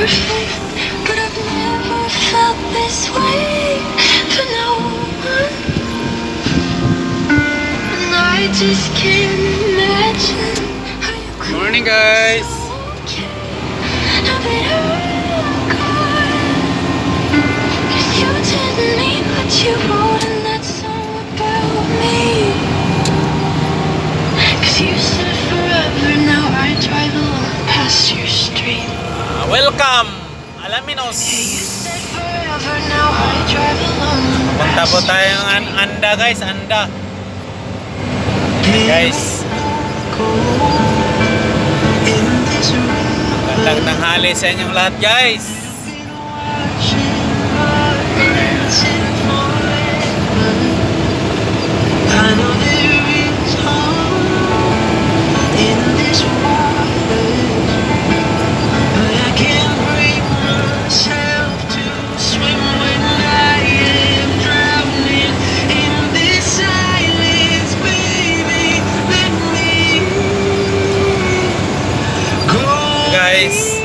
perfect, but I've never felt this way for no one. And I just can't imagine how you could Morning, guys. okay. Now that I'm gone, 'cause you didn't mean what you wrote in that song about me. 'Cause you said forever, now I drive along past your street. Welcome, Alaminos. You said forever, now I drive along Punta po past tayo ng Anda, guys. Anda. Guys, gandang tanghali sa inyong lahat, guys. I know there is hope in this water, but I can't bring myself to swim when I am drowning in this silence. Baby, let me go. Guys,